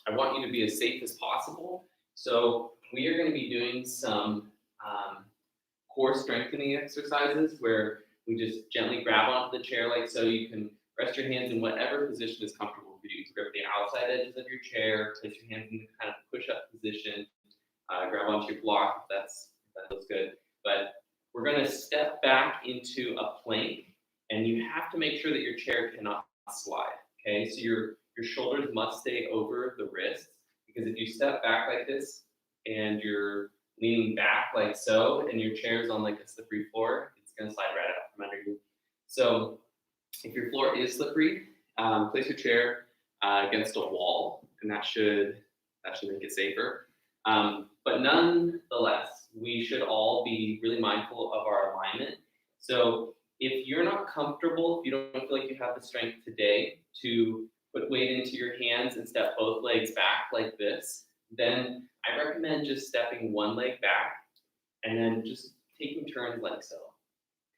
I want you to be as safe as possible. So we are going to be doing some core strengthening exercises where we just gently grab onto the chair like so. You can rest your hands in whatever position is comfortable for you. Grip the outside edges of your chair, place your hands in the kind of push-up position, grab onto your block if that feels good. But we're going to step back into a plank, and you have to make sure that your chair cannot slide. Okay, so your shoulders must stay over the wrists, because if you step back like this and you're leaning back like so, and your chair is on like a slippery floor, it's going to slide right out from under you. So if your floor is slippery, place your chair against a wall, and that should make it safer. But nonetheless, we should all be really mindful of our alignment. So if you're not comfortable, if you don't feel like you have the strength today to put weight into your hands and step both legs back like this, then I recommend just stepping one leg back and then just taking turns like so,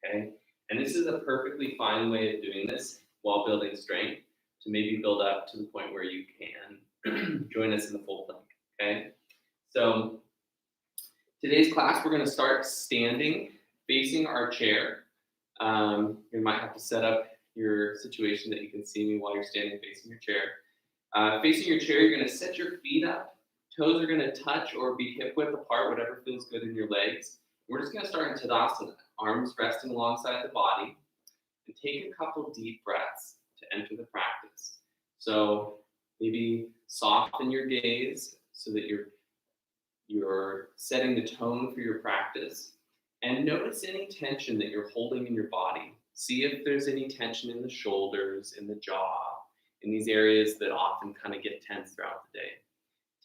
okay? And this is a perfectly fine way of doing this while building strength to maybe build up to the point where you can join us in the full plank, okay? So today's class, we're gonna start standing, facing our chair. You might have to set up your situation that you can see me while you're standing facing your chair. Facing your chair, you're gonna set your feet up. Toes are gonna touch or be hip width apart, whatever feels good in your legs. We're just gonna start in Tadasana, arms resting alongside the body, and take a couple deep breaths to enter the practice. So maybe soften your gaze so that you're setting the tone for your practice, and notice any tension that you're holding in your body. See if there's any tension in the shoulders, in the jaw, in these areas that often kind of get tense throughout the day.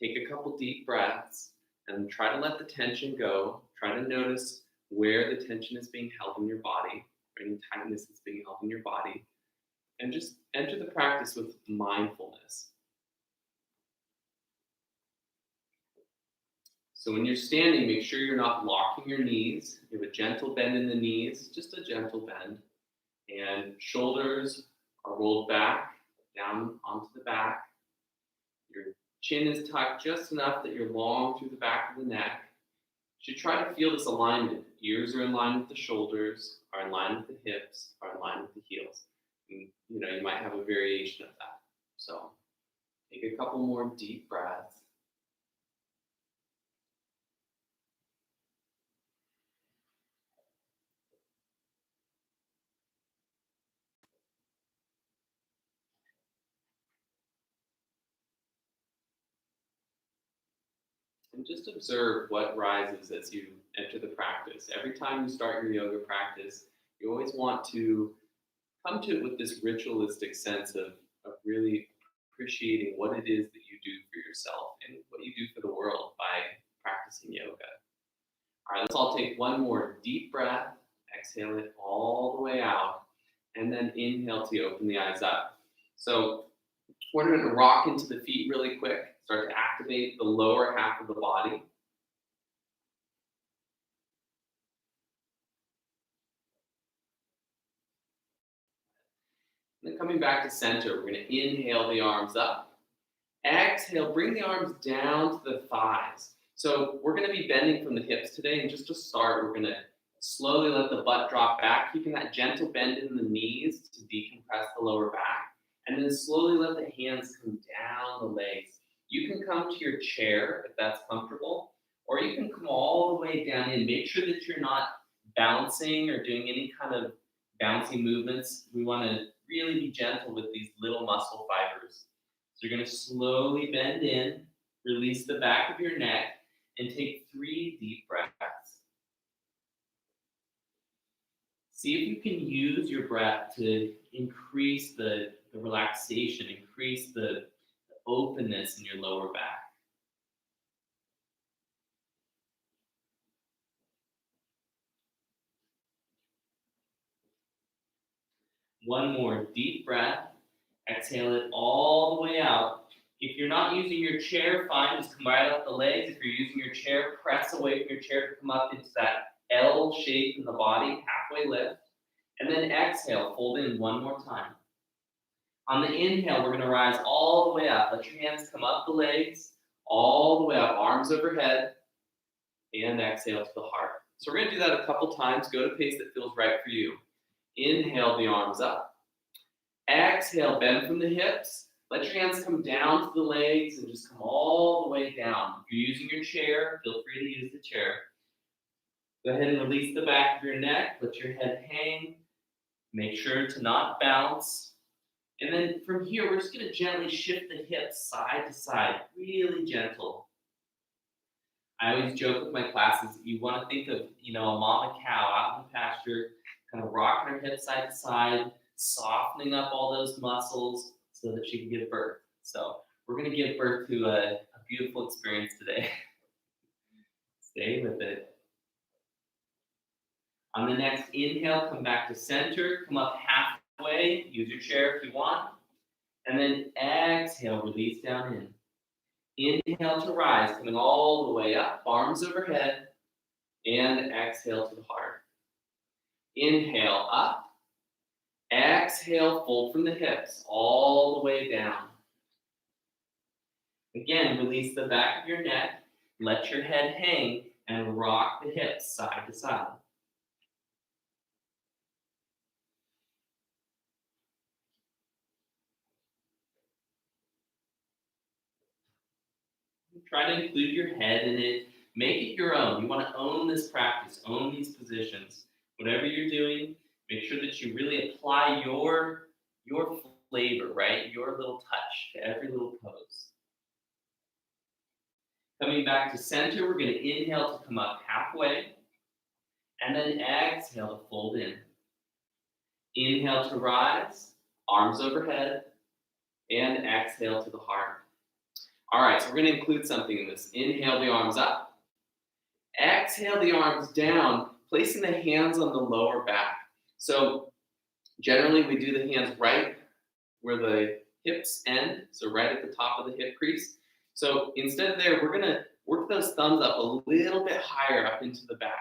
Take a couple deep breaths and try to let the tension go. Try to notice where the tension is being held in your body, or any tightness that's being held in your body, and just enter the practice with mindfulness. So when you're standing, make sure you're not locking your knees. You have a gentle bend in the knees, just a gentle bend. And shoulders are rolled back, down onto the back. Your chin is tucked just enough that you're long through the back of the neck. You should try to feel this alignment. Ears are in line with the shoulders, are in line with the hips, are in line with the heels. And, you might have a variation of that. So take a couple more deep breaths. And just observe what rises as you enter the practice. Every time you start your yoga practice, you always want to come to it with this ritualistic sense of really appreciating what it is that you do for yourself and what you do for the world by practicing yoga. All right, let's all take one more deep breath. Exhale it all the way out, and then inhale to open the eyes up. So we're going to rock into the feet really quick. Start to activate the lower half of the body. And then coming back to center, we're going to inhale the arms up. Exhale, bring the arms down to the thighs. So we're going to be bending from the hips today, and just to start, we're going to slowly let the butt drop back, keeping that gentle bend in the knees to decompress the lower back, and then slowly let the hands come down the legs. You can come to your chair if that's comfortable, or you can come all the way down in. Make sure that you're not bouncing or doing any kind of bouncy movements. We want to really be gentle with these little muscle fibers. So you're going to slowly bend in, release the back of your neck, and take 3 deep breaths. See if you can use your breath to increase the relaxation, increase the openness in your lower back. One more deep breath. Exhale it all the way out. If you're not using your chair, fine, just come right up the legs. If you're using your chair, press away from your chair to come up into that L shape in the body, halfway lift. And then exhale, fold in one more time. On the inhale, we're gonna rise all the way up. Let your hands come up the legs, all the way up, arms overhead, and exhale to the heart. So we're gonna do that a couple times. Go to a pace that feels right for you. Inhale the arms up. Exhale, bend from the hips. Let your hands come down to the legs and just come all the way down. If you're using your chair, feel free to use the chair. Go ahead and release the back of your neck. Let your head hang. Make sure to not bounce. And then from here, we're just going to gently shift the hips side to side, really gentle. I always joke with my classes, you want to think of, a mama cow out in the pasture, kind of rocking her hips side to side, softening up all those muscles so that she can give birth. So we're going to give birth to a beautiful experience today. Stay with it. On the next inhale, come back to center, come up halfway, use your chair if you want, and then exhale, release down in. Inhale to rise, coming all the way up, arms overhead, and exhale to the heart. Inhale up, exhale, fold from the hips, all the way down. Again, release the back of your neck, let your head hang, and rock the hips side to side. Try to include your head in it. Make it your own. You want to own this practice, own these positions. Whatever you're doing, make sure that you really apply your flavor, right? Your little touch to every little pose. Coming back to center, we're going to inhale to come up halfway, and then exhale to fold in. Inhale to rise, arms overhead, and exhale to the heart. All right, so we're going to include something in this. Inhale the arms up. Exhale the arms down, placing the hands on the lower back. So generally we do the hands right where the hips end, so right at the top of the hip crease. So instead there, we're going to work those thumbs up a little bit higher up into the back.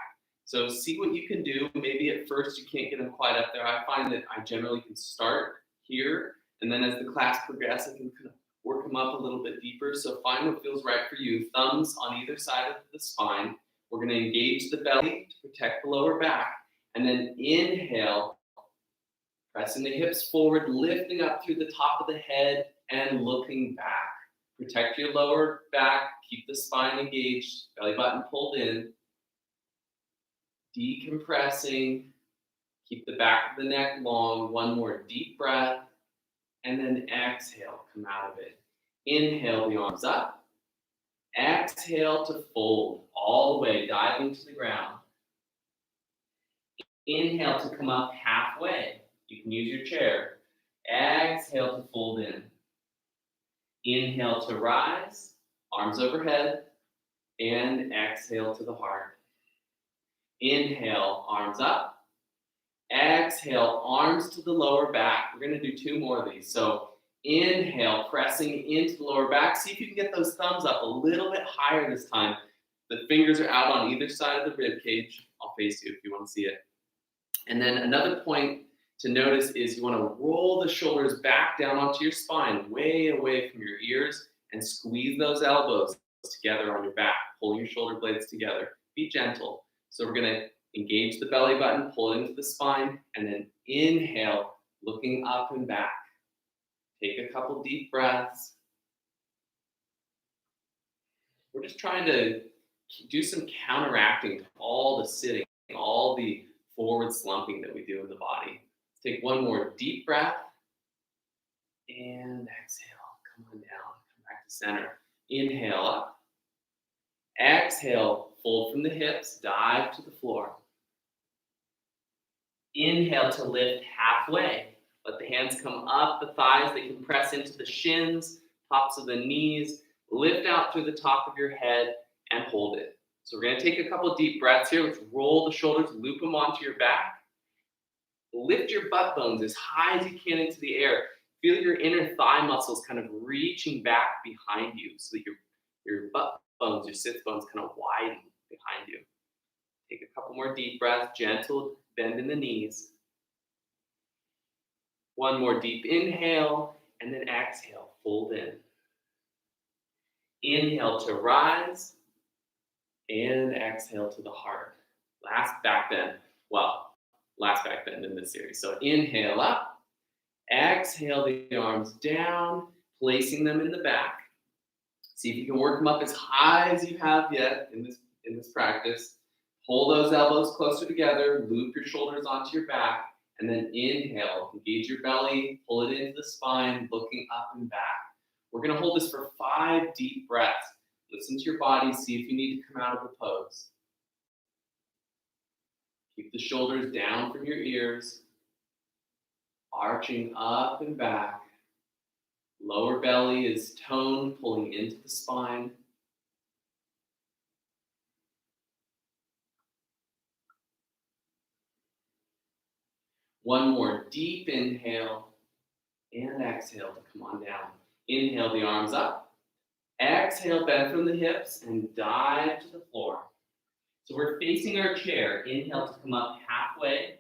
So see what you can do. Maybe at first you can't get them quite up there. I find that I generally can start here, and then as the class progresses, I can kind of work them up a little bit deeper. So find what feels right for you. Thumbs on either side of the spine. We're going to engage the belly to protect the lower back. And then inhale, pressing the hips forward, lifting up through the top of the head and looking back. Protect your lower back. Keep the spine engaged. Belly button pulled in. Decompressing. Keep the back of the neck long. One more deep breath. And then exhale, come out of it. Inhale the arms up. Exhale to fold all the way, diving to the ground. Inhale to come up halfway. You can use your chair. Exhale to fold in. Inhale to rise, arms overhead, and exhale to the heart. Inhale, arms up. Exhale, arms to the lower back. We're going to do two more of these. So inhale, pressing into the lower back. See if you can get those thumbs up a little bit higher this time. The fingers are out on either side of the rib cage. I'll face you if you want to see it. And then another point to notice is you want to roll the shoulders back down onto your spine, way away from your ears, and squeeze those elbows together on your back. Pull your shoulder blades together. Be gentle. So we're going to engage the belly button, pull into the spine, and then inhale, looking up and back. Take a couple deep breaths. We're just trying to do some counteracting to all the sitting, all the forward slumping that we do in the body. Let's take one more deep breath. And exhale, come on down, come back to center. Inhale up. Exhale, fold from the hips, dive to the floor. Inhale to lift halfway. Let the hands come up the thighs. They can press into the shins, tops of the knees. Lift out through the top of your head and hold it. So we're going to take a couple deep breaths here. Let's roll the shoulders, loop them onto your back. Lift your butt bones as high as you can into the air. Feel your inner thigh muscles kind of reaching back behind you so that your butt bones, your sits bones kind of widen behind you. Take a couple more deep breaths, gentle bend in the knees. One more deep inhale. and then exhale, fold in. Inhale to rise, and exhale to the heart. Last back bend in this series. So inhale up, exhale the arms down, placing them in the back. See if you can work them up as high as you have yet in this practice. Hold those elbows closer together, loop your shoulders onto your back, and then inhale, engage your belly, pull it into the spine, looking up and back. We're gonna hold this for 5 deep breaths. Listen to your body, see if you need to come out of the pose. Keep the shoulders down from your ears, arching up and back. Lower belly is toned, pulling into the spine. One more deep inhale and exhale to come on down. Inhale the arms up. Exhale, bend from the hips and dive to the floor. So we're facing our chair. Inhale to come up halfway.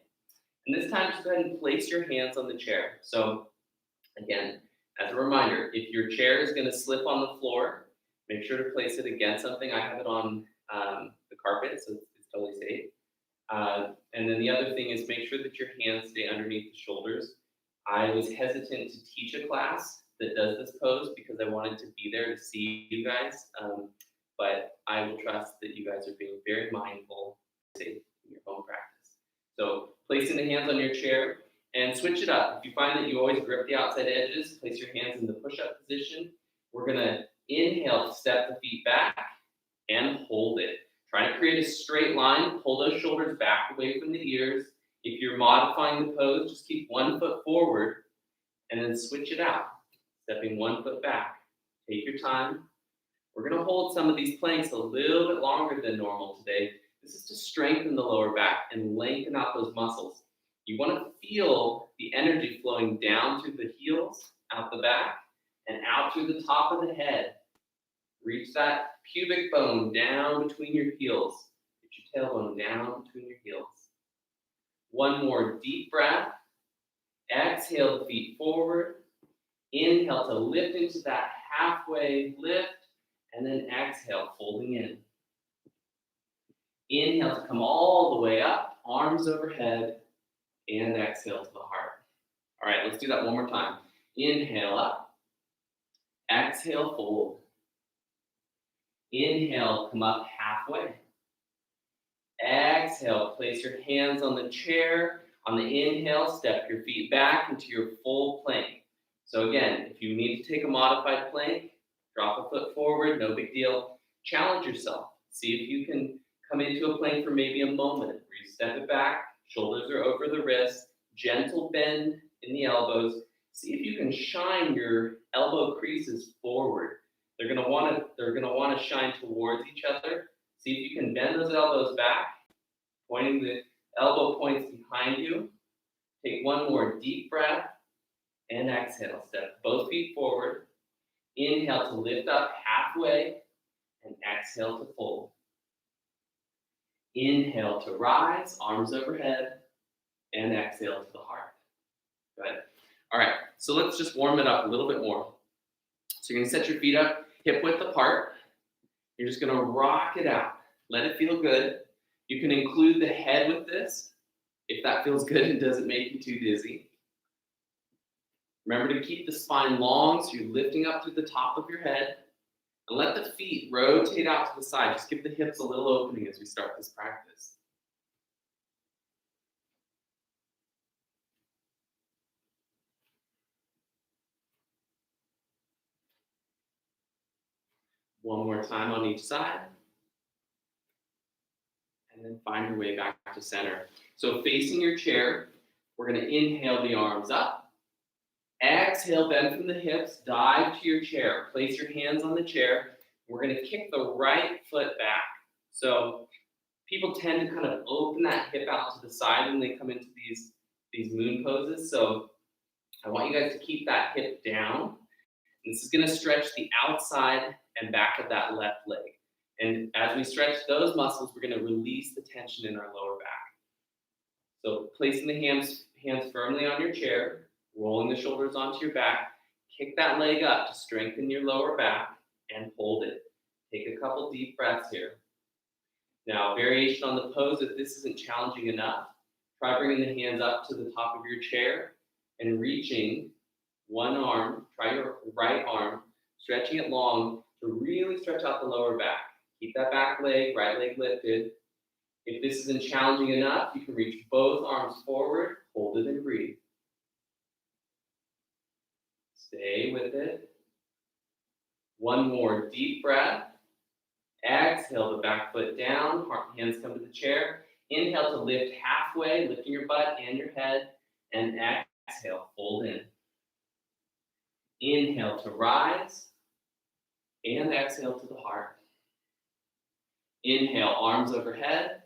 And this time, just go ahead and place your hands on the chair. So again, as a reminder, if your chair is going to slip on the floor, make sure to place it against something. I have it on the carpet, so it's totally safe. And then the other thing is make sure that your hands stay underneath the shoulders. I was hesitant to teach a class that does this pose because I wanted to be there to see you guys. But I will trust that you guys are being very mindful and safe in your own practice. So placing the hands on your chair and switch it up. If you find that you always grip the outside edges, place your hands in the push-up position. We're gonna inhale to step the feet back and hold it. Try to create a straight line, pull those shoulders back away from the ears. If you're modifying the pose, just keep 1 foot forward and then switch it out. Stepping 1 foot back. Take your time. We're gonna hold some of these planks a little bit longer than normal today. This is to strengthen the lower back and lengthen out those muscles. You wanna feel the energy flowing down through the heels, out the back, and out through the top of the head. Reach that pubic bone down between your heels. Get your tailbone down between your heels. One more deep breath. Exhale the feet forward. Inhale to lift into that halfway lift, and then exhale, folding in. Inhale to come all the way up, arms overhead, and exhale to the heart. All right, let's do that one more time. Inhale up. Exhale, fold. Inhale, come up halfway. Exhale, place your hands on the chair. On the inhale, step your feet back into your full plank. So again, if you need to take a modified plank, drop a foot forward, no big deal. Challenge yourself. See if you can come into a plank for maybe a moment where you step it back, shoulders are over the wrists, gentle bend in the elbows. See if you can shine your elbow creases forward. They're gonna want to shine towards each other. See if you can bend those elbows back, pointing the elbow points behind you. Take one more deep breath and exhale. Step both feet forward. Inhale to lift up halfway and exhale to fold. Inhale to rise, arms overhead, and exhale to the heart. Good. All right, so let's just warm it up a little bit more. So you're gonna set your feet up, hip width apart. You're just gonna rock it out. Let it feel good. You can include the head with this if that feels good and doesn't make you too dizzy. Remember to keep the spine long so you're lifting up through the top of your head. And let the feet rotate out to the side. Just give the hips a little opening as we start this practice. One more time on each side. And then find your way back to center. So facing your chair, we're gonna inhale the arms up. Exhale, bend from the hips, dive to your chair. Place your hands on the chair. We're gonna kick the right foot back. So people tend to kind of open that hip out to the side when they come into these moon poses. So I want you guys to keep that hip down. And this is gonna stretch the outside and back of that left leg. And as we stretch those muscles, we're gonna release the tension in our lower back. So placing the hands firmly on your chair, rolling the shoulders onto your back. Kick that leg up to strengthen your lower back and hold it. Take a couple deep breaths here. Now, variation on the pose, if this isn't challenging enough, try bringing the hands up to the top of your chair and reaching one arm, try your right arm, stretching it long to really stretch out the lower back. Keep that back leg, right leg lifted. If this isn't challenging enough, you can reach both arms forward, hold it and breathe. Stay with it. One more deep breath. Exhale the back foot down, hands come to the chair. Inhale to lift halfway, lifting your butt and your head, and exhale, fold in. Inhale to rise, and exhale to the heart. Inhale, arms overhead.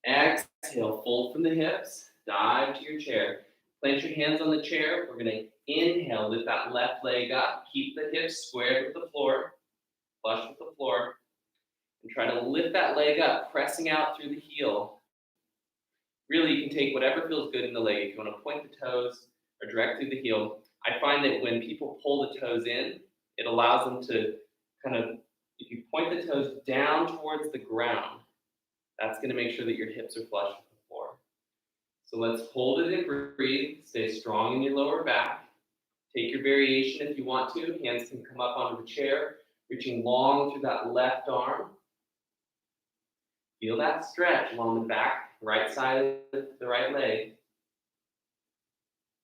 Exhale, fold from the hips, dive to your chair. Plant your hands on the chair. We're gonna inhale, lift that left leg up, keep the hips squared with the floor, flush with the floor, and try to lift that leg up, pressing out through the heel. Really, you can take whatever feels good in the leg. If you wanna point the toes or direct through the heel. I find that when people pull the toes in, it allows them to kind of, if you point the toes down towards the ground, that's gonna make sure that your hips are flush with the floor. So let's hold it and breathe. Stay strong in your lower back. Take your variation if you want to. Hands can come up onto the chair, reaching long through that left arm. Feel that stretch along the back, right side of the right leg.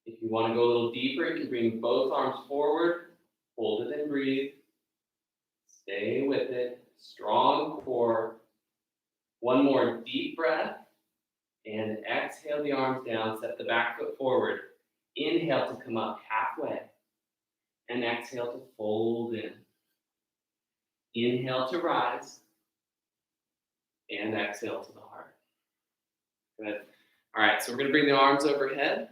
If you want to go a little deeper, you can bring both arms forward, hold it and breathe. Stay with it. Strong core. One more deep breath. And exhale the arms down, step the back foot forward. Inhale to come up halfway. And exhale to fold in. Inhale to rise. And exhale to the heart. Good. All right, so we're going to bring the arms overhead.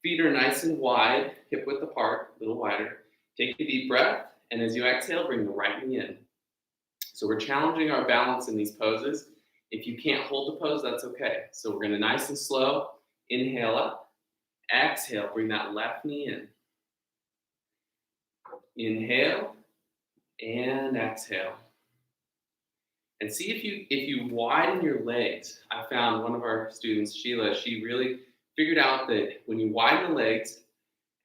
Feet are nice and wide, hip width apart, a little wider. Take a deep breath, and as you exhale, bring the right knee in. So we're challenging our balance in these poses. If you can't hold the pose, that's okay. So we're going to nice and slow, inhale up, exhale, bring that left knee in. Inhale, and exhale. And see if you widen your legs. I found one of our students, Sheila, she really figured out that when you widen the legs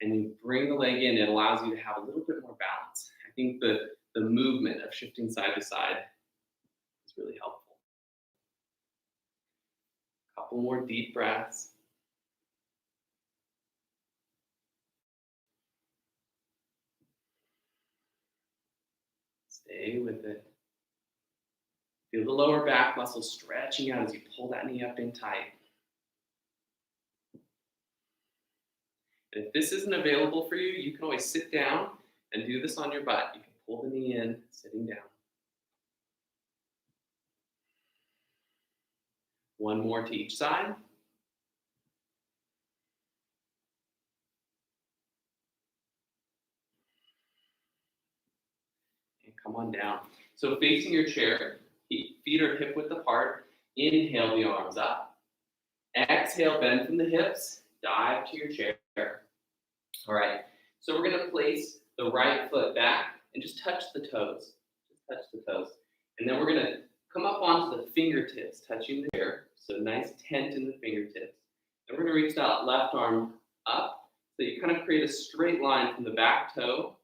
and you bring the leg in, it allows you to have a little bit more balance. I think the movement of shifting side to side is really helpful. A couple more deep breaths. Stay with it. Feel the lower back muscles stretching out as you pull that knee up in tight. And if this isn't available for you, you can always sit down and do this on your butt. You can pull the knee in, sitting down. One more to each side. And come on down. So facing your chair, feet are hip width apart. Inhale the arms up. Exhale, bend from the hips. Dive to your chair. All right, so we're going to place the right foot back and just touch the toes. Just touch the toes. And then we're going to come up onto the fingertips, touching the chair. So nice tent in the fingertips. Then we're going to reach that left arm up. So you kind of create a straight line from the back toe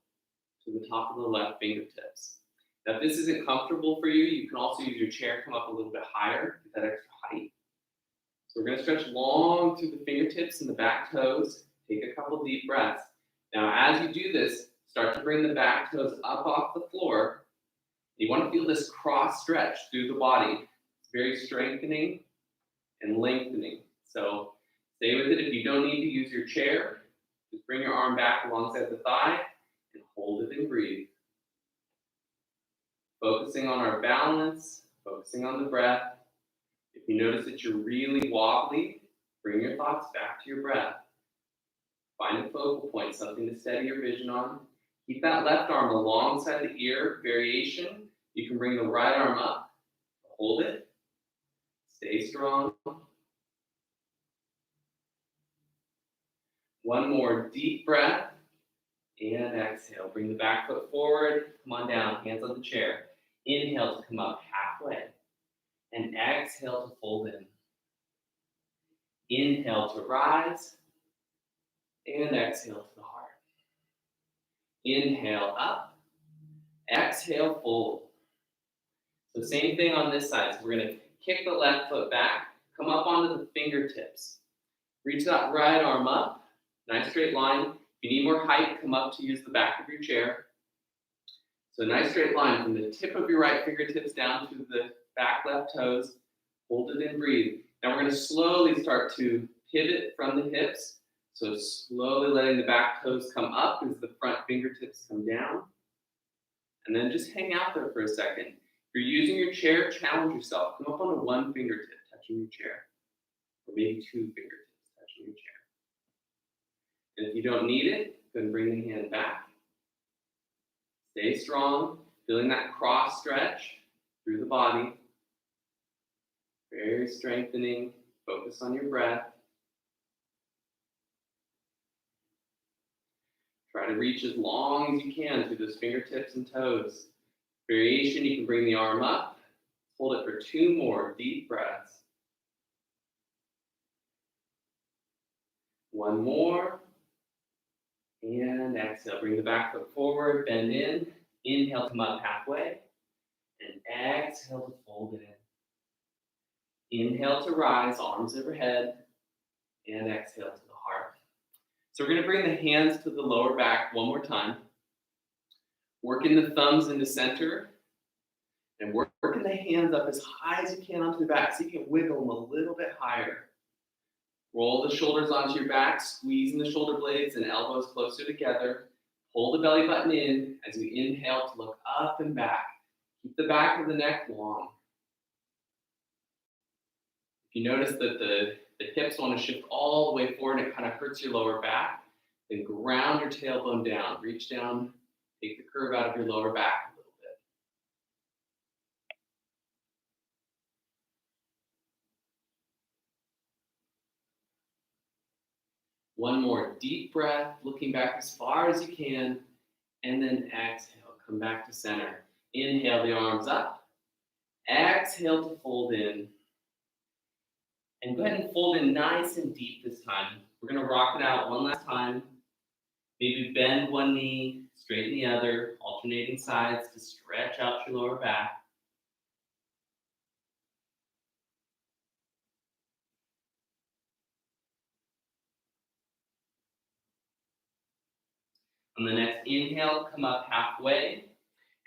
to the top of the left fingertips. Now, if this isn't comfortable for you, you can also use your chair, come up a little bit higher, get that extra height. So we're going to stretch long through the fingertips and the back toes. Take a couple deep breaths. Now, as you do this, start to bring the back toes up off the floor. You want to feel this cross stretch through the body. It's very strengthening and lengthening. So stay with it. If you don't need to use your chair, just bring your arm back alongside the thigh and hold it and breathe. Focusing on our balance, focusing on the breath. If you notice that you're really wobbly, bring your thoughts back to your breath. Find a focal point, something to steady your vision on. Keep that left arm alongside the ear. Variation, you can bring the right arm up. Hold it. Stay strong. One more deep breath. And exhale. Bring the back foot forward. Come on down. Hands on the chair. Inhale to come up halfway. And exhale to fold in. Inhale to rise. And exhale to the heart. Inhale up. Exhale, fold. So same thing on this side. So we're going to kick the left foot back. Come up onto the fingertips. Reach that right arm up. Nice straight line. If you need more height, come up to use the back of your chair. So nice straight line from the tip of your right fingertips down to the back left toes. Hold it and breathe. Now we're going to slowly start to pivot from the hips. So slowly letting the back toes come up as the front fingertips come down. And then just hang out there for a second. If you're using your chair, challenge yourself. Come up on one fingertip touching your chair. Or maybe two fingertips touching your chair. And if you don't need it, go and bring the hand back. Stay strong, feeling that cross stretch through the body. Very strengthening. Focus on your breath. Try to reach as long as you can through those fingertips and toes. Variation, you can bring the arm up. Hold it for 2 more deep breaths. 1 more. And exhale. Bring the back foot forward, bend in. Inhale, come up halfway. And exhale to fold it in. Inhale to rise, arms overhead. And exhale to the heart. So we're going to bring the hands to the lower back one more time. Working the thumbs into center. And working the hands up as high as you can onto the back so you can wiggle them a little bit higher. Roll the shoulders onto your back, squeezing the shoulder blades and elbows closer together. Pull the belly button in as you inhale to look up and back. Keep the back of the neck long. If you notice that the hips want to shift all the way forward and it kind of hurts your lower back, then ground your tailbone down. Reach down, take the curve out of your lower back a little bit. One more deep breath, looking back as far as you can, and then exhale, come back to center. Inhale the arms up, exhale to fold in. And go ahead and fold in nice and deep this time. We're going to rock it out one last time. Maybe bend one knee, straighten the other, alternating sides to stretch out your lower back. On the next inhale, come up halfway.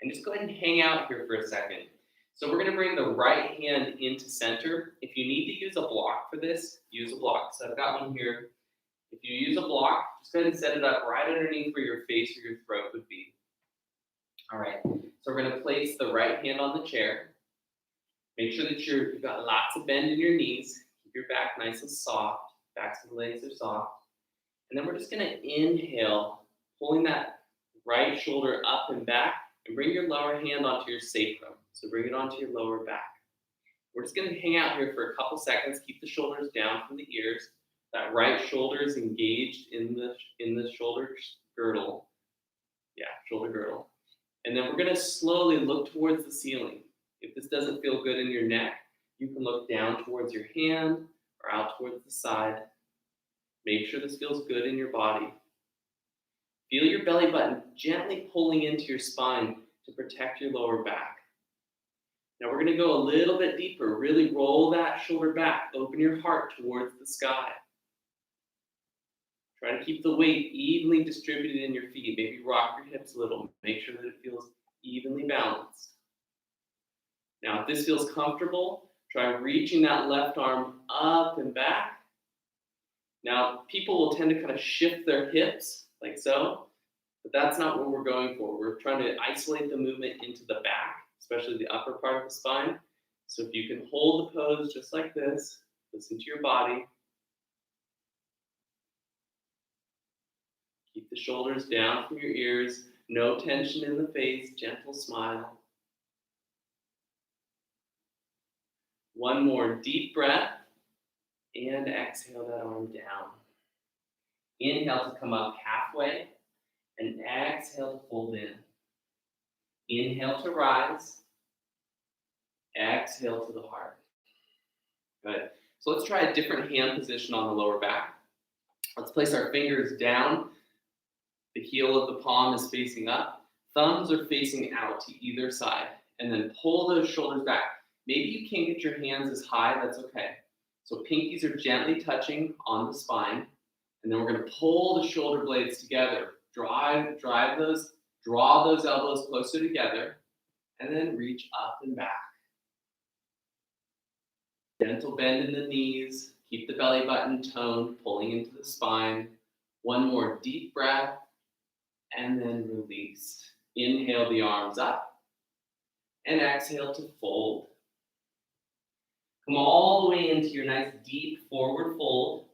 And just go ahead and hang out here for a second. So we're going to bring the right hand into center. If you need to use a block for this, use a block. So I've got one here. If you use a block, just go ahead and set it up right underneath where your face or your throat would be. All right, so we're going to place the right hand on the chair. Make sure that you've got lots of bend in your knees. Keep your back nice and soft. Backs of the legs are soft. And then we're just going to inhale, pulling that right shoulder up and back, and bring your lower hand onto your sacrum. So bring it onto your lower back. We're just going to hang out here for a couple seconds. Keep the shoulders down from the ears. That right shoulder is engaged in the shoulder girdle. Yeah, shoulder girdle. And then we're going to slowly look towards the ceiling. If this doesn't feel good in your neck, you can look down towards your hand or out towards the side. Make sure this feels good in your body. Feel your belly button gently pulling into your spine to protect your lower back. Now we're going to go a little bit deeper. Really roll that shoulder back. Open your heart towards the sky. Try to keep the weight evenly distributed in your feet. Maybe rock your hips a little. Make sure that it feels evenly balanced. Now, if this feels comfortable, try reaching that left arm up and back. Now, people will tend to kind of shift their hips like so, but that's not what we're going for. We're trying to isolate the movement into the back, especially the upper part of the spine. So if you can hold the pose just like this, listen to your body. Keep the shoulders down from your ears. No tension in the face, gentle smile. One more deep breath. And exhale that arm down. Inhale to come up halfway. And exhale to fold in. Inhale to rise. Exhale to the heart. Good. So let's try a different hand position on the lower back. Let's place our fingers down. The heel of the palm is facing up. Thumbs are facing out to either side. And then pull those shoulders back. Maybe you can't get your hands as high, that's okay. So pinkies are gently touching on the spine. And then we're going to pull the shoulder blades together. Draw those elbows closer together. And then reach up and back. Gentle bend in the knees. Keep the belly button toned, pulling into the spine. One more deep breath. And then release. Inhale the arms up. And exhale to fold. Come all the way into your nice deep forward fold.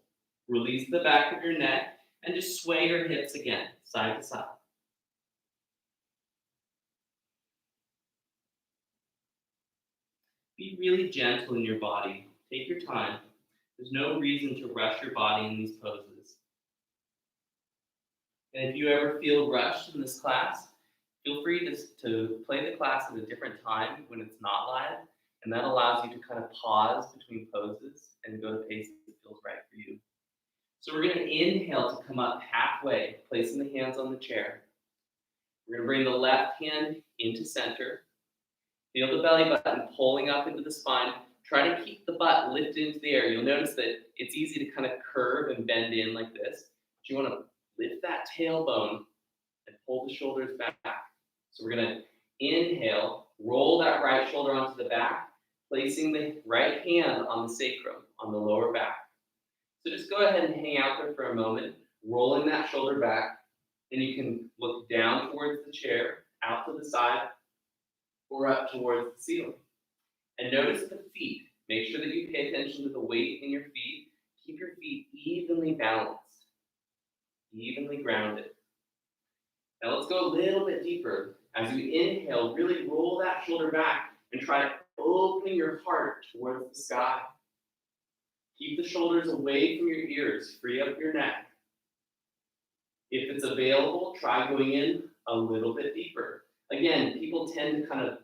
Release the back of your neck and just sway your hips again, side to side. Be really gentle in your body. Take your time. There's no reason to rush your body in these poses. And if you ever feel rushed in this class, feel free to play the class at a different time when it's not live. And that allows you to kind of pause between poses and go to the pace that feels right for you. So we're going to inhale to come up halfway, placing the hands on the chair. We're going to bring the left hand into center. Feel the belly button pulling up into the spine. Try to keep the butt lifted into the air. You'll notice that it's easy to kind of curve and bend in like this. But you want to lift that tailbone and pull the shoulders back. So we're going to inhale, roll that right shoulder onto the back, placing the right hand on the sacrum, on the lower back. So just go ahead and hang out there for a moment, rolling that shoulder back, and you can look down towards the chair, out to the side, or up towards the ceiling. And notice the feet. Make sure that you pay attention to the weight in your feet. Keep your feet evenly balanced, evenly grounded. Now let's go a little bit deeper. As you inhale, really roll that shoulder back and try to open your heart towards the sky. Keep the shoulders away from your ears. Free up your neck. If it's available, try going in a little bit deeper. Again, people tend to kind of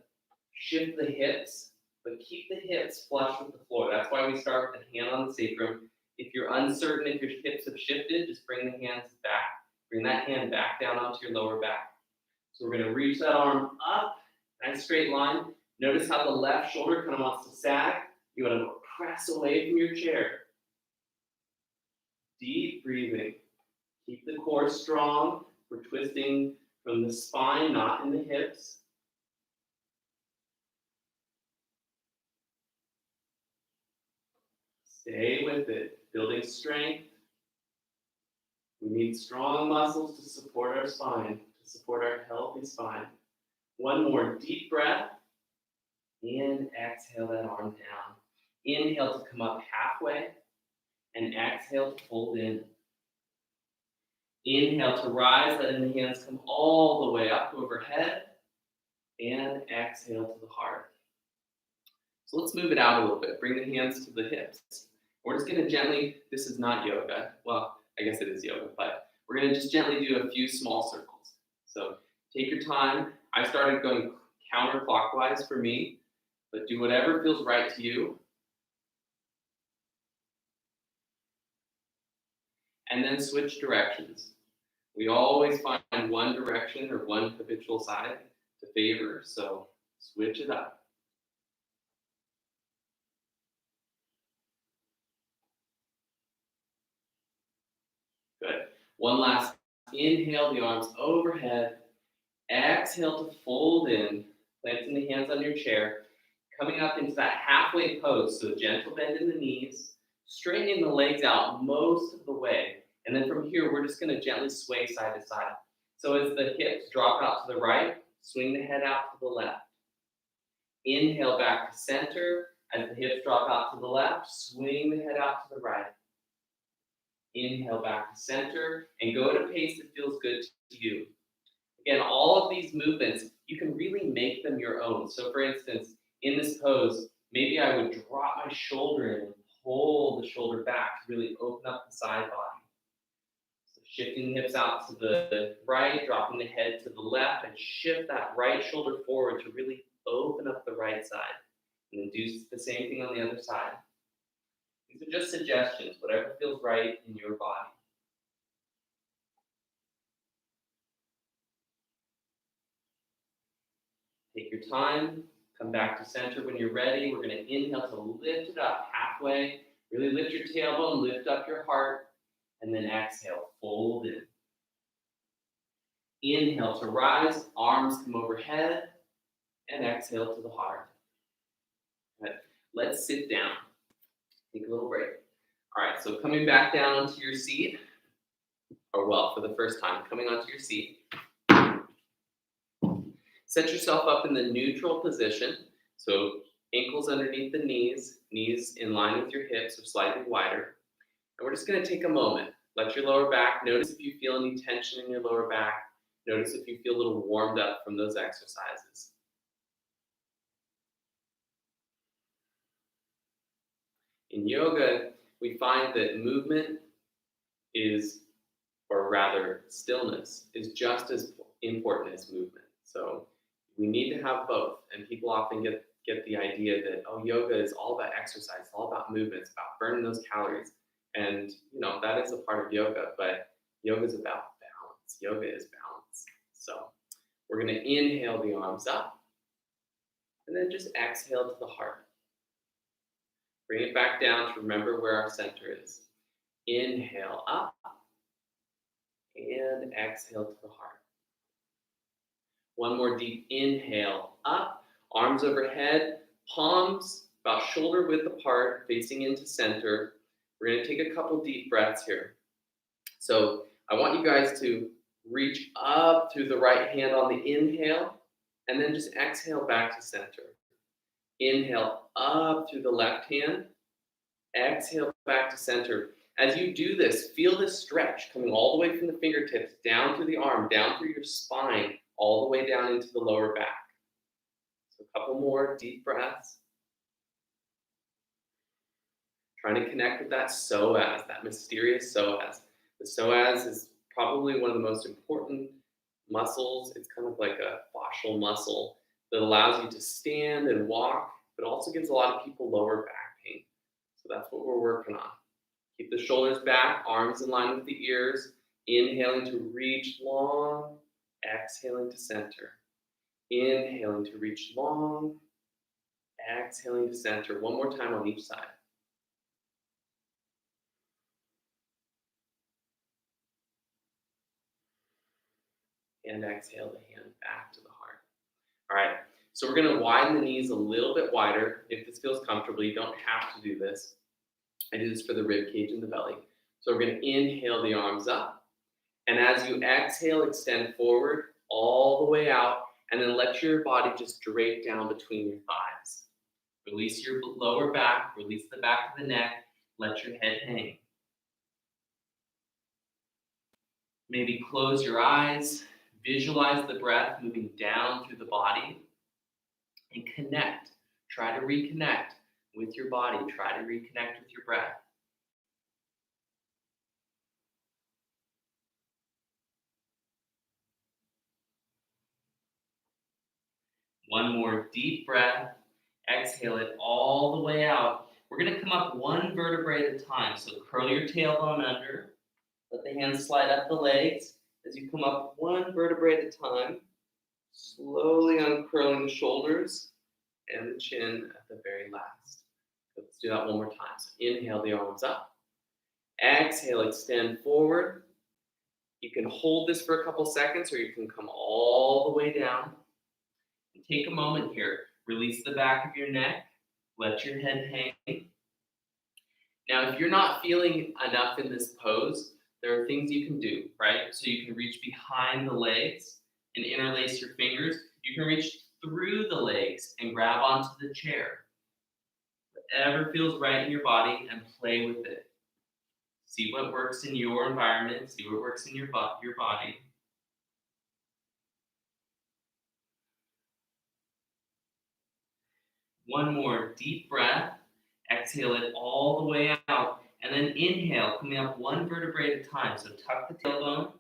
shift the hips, but keep the hips flush with the floor. That's why we start with the hand on the sacrum. If you're uncertain if your hips have shifted, just bring the hands back. Bring that hand back down onto your lower back. So we're going to reach that arm up, nice straight line. Notice how the left shoulder kind of wants to sag. You want to press away from your chair. Deep breathing. Keep the core strong. We're twisting from the spine, not in the hips. Stay with it, building strength. We need strong muscles to support our spine, to support our healthy spine. One more deep breath. And exhale that arm down. Inhale to come up halfway. And exhale to fold in. Inhale to rise, letting the hands come all the way up overhead. And exhale to the heart. So let's move it out a little bit. Bring the hands to the hips. We're just going to gently, this is not yoga. Well, I guess it is yoga, but we're going to just gently do a few small circles. So take your time. I started going counterclockwise for me, but do whatever feels right to you. And then switch directions. We always find one direction or one habitual side to favor, so switch it up. Good. One last inhale, the arms overhead. Exhale to fold in, planting the hands on your chair. Coming up into that halfway pose, so gentle bend in the knees, straightening the legs out most of the way. And then from here, we're just going to gently sway side to side. So as the hips drop out to the right, swing the head out to the left. Inhale back to center. As the hips drop out to the left, swing the head out to the right. Inhale back to center and go at a pace that feels good to you. Again, all of these movements, you can really make them your own. So for instance, in this pose, maybe I would drop my shoulder in and pull the shoulder back to really open up the side body. So Shifting the hips out to the right, dropping the head to the left, and shift that right shoulder forward to really open up the right side. And then do the same thing on the other side. These are just suggestions, whatever feels right in your body. Take your time, come back to center when you're ready. We're gonna inhale to lift it up halfway. Really lift your tailbone, lift up your heart, and then exhale, fold in. Inhale to rise, arms come overhead, and exhale to the heart. Good. Let's sit down. Take a little break. All right, so coming back down onto your seat, or well, for the first time, coming onto your seat. Set yourself up in the neutral position. So ankles underneath the knees, knees in line with your hips or slightly wider. And we're just gonna take a moment. Let your lower back, notice if you feel any tension in your lower back. Notice if you feel a little warmed up from those exercises. In yoga, we find that movement is, or rather stillness, is just as important as movement. So we need to have both. And people often get the idea that, oh, yoga is all about exercise, it's all about movement, it's about burning those calories. And, that is a part of yoga, but yoga is about balance. Yoga is balance. So we're going to inhale the arms up and then just exhale to the heart. Bring it back down to remember where our center is. Inhale up and exhale to the heart. One more deep inhale up, arms overhead, palms about shoulder width apart, facing into center. We're going to take a couple deep breaths here. So I want you guys to reach up through the right hand on the inhale, and then just exhale back to center. Inhale up through the left hand, exhale back to center. As you do this, feel this stretch coming all the way from the fingertips, down through the arm, down through your spine, all the way down into the lower back. So a couple more deep breaths. Trying to connect with that psoas, that mysterious psoas. The psoas is probably one of the most important muscles. It's kind of like a fascial muscle that allows you to stand and walk, but also gives a lot of people lower back pain. So that's what we're working on. Keep the shoulders back, arms in line with the ears, inhaling to reach long, exhaling to center. Inhaling to reach long, exhaling to center. One more time on each side. And exhale the hand back to the heart. All right, so we're gonna widen the knees a little bit wider. If this feels comfortable, you don't have to do this. I do this for the rib cage and the belly. So we're gonna inhale the arms up. And as you exhale, extend forward all the way out, and then let your body just drape down between your thighs. Release your lower back, release the back of the neck, let your head hang. Maybe close your eyes, visualize the breath moving down through the body, and connect. Try to reconnect with your body. Try to reconnect with your breath. One more deep breath. Exhale it all the way out. We're going to come up one vertebrae at a time. So curl your tailbone under. Let the hands slide up the legs. As you come up one vertebrae at a time, slowly uncurling the shoulders and the chin at the very last. Let's do that one more time. So inhale the arms up. Exhale, extend forward. You can hold this for a couple seconds, or you can come all the way down. And take a moment here. Release the back of your neck. Let your head hang. Now, if you're not feeling enough in this pose, there are things you can do, right? So you can reach behind the legs and interlace your fingers. You can reach through the legs and grab onto the chair. Whatever feels right in your body, and play with it. See what works in your environment. See what works in your body. One more deep breath. Exhale it all the way out. And then inhale, coming up one vertebrae at a time. So tuck the tailbone,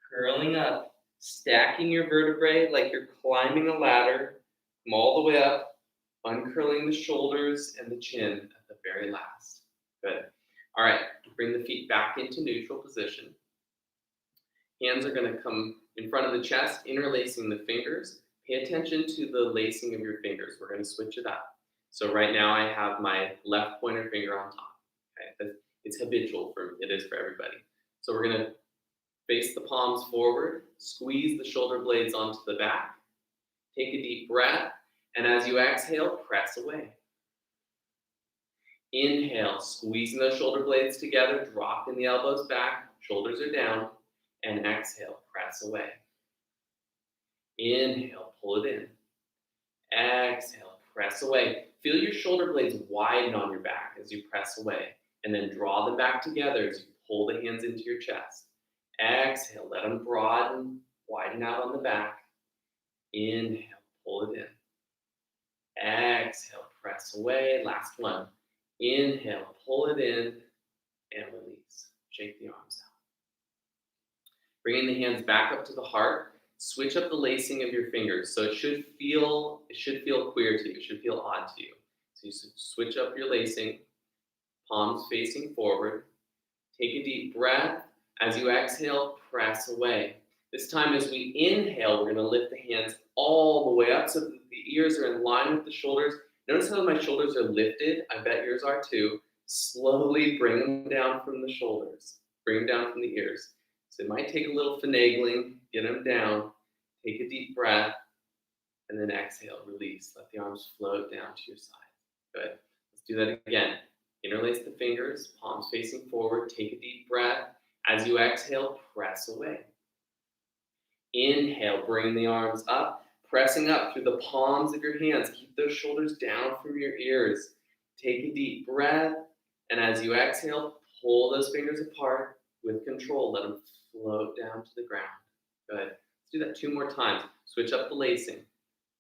curling up, stacking your vertebrae like you're climbing a ladder. Come all the way up, uncurling the shoulders and the chin at the very last. Good. All right, bring the feet back into neutral position. Hands are going to come in front of the chest, interlacing the fingers. Pay attention to the lacing of your fingers. We're going to switch it up. So right now I have my left pointer finger on top. Okay? It's habitual it is for everybody. So we're going to face the palms forward, squeeze the shoulder blades onto the back, take a deep breath, and as you exhale, press away. Inhale, squeezing those shoulder blades together, dropping the elbows back, shoulders are down, and exhale, press away. Inhale, pull it in. Exhale, press away. Feel your shoulder blades widen on your back as you press away, and then draw them back together as you pull the hands into your chest. Exhale, let them broaden, widen out on the back. Inhale, pull it in. Exhale, press away. Last one. Inhale, pull it in, and release. Shake the arms out. Bringing the hands back up to the heart. Switch up the lacing of your fingers. So it should feel queer to you. It should feel odd to you. So you switch up your lacing. Palms facing forward. Take a deep breath. As you exhale, press away. This time as we inhale, we're going to lift the hands all the way up so that the ears are in line with the shoulders. Notice how my shoulders are lifted. I bet yours are too. Slowly bring them down from the shoulders. Bring them down from the ears. So it might take a little finagling. Get them down. Take a deep breath. And then exhale, release. Let the arms float down to your side. Good. Let's do that again. Interlace the fingers, palms facing forward. Take a deep breath. As you exhale, press away. Inhale, bring the arms up, pressing up through the palms of your hands. Keep those shoulders down from your ears. Take a deep breath, and as you exhale, pull those fingers apart with control. Let them float down to the ground. Good. Let's do that 2 more times. Switch up the lacing.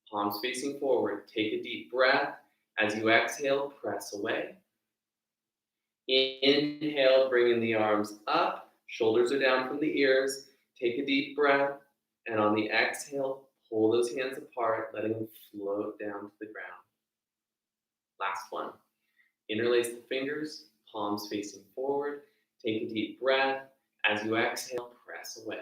Palms facing forward. Take a deep breath. As you exhale, press away. Inhale, bringing the arms up. Shoulders are down from the ears. Take a deep breath. And on the exhale, pull those hands apart, letting them float down to the ground. Last one. Interlace the fingers, palms facing forward. Take a deep breath. As you exhale, press away.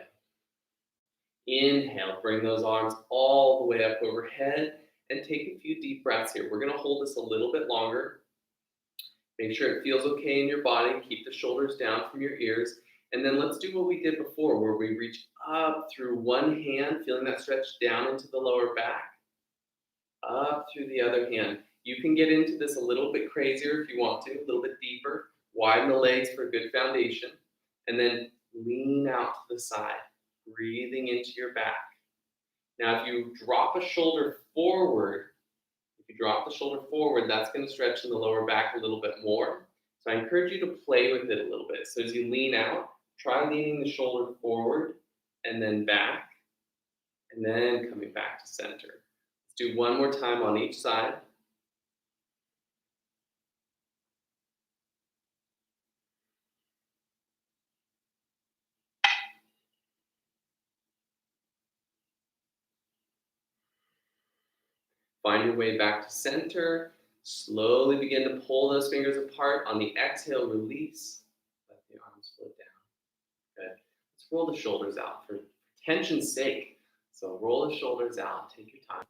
Inhale, bring those arms all the way up overhead and take a few deep breaths here. We're going to hold this a little bit longer. Make sure it feels okay in your body. Keep the shoulders down from your ears. And then let's do what we did before, where we reach up through one hand, feeling that stretch down into the lower back, up through the other hand. You can get into this a little bit crazier if you want to, a little bit deeper. Widen the legs for a good foundation. And then lean out to the side, breathing into your back. Now, if you drop a shoulder forward, that's going to stretch in the lower back a little bit more. So I encourage you to play with it a little bit. So as you lean out, try leaning the shoulder forward and then back, and then coming back to center. Let's do one more time on each side. Find your way back to center. Slowly begin to pull those fingers apart. On the exhale, release. Let the arms float down. Good. Let's roll the shoulders out for tension's sake. So roll the shoulders out. Take your time.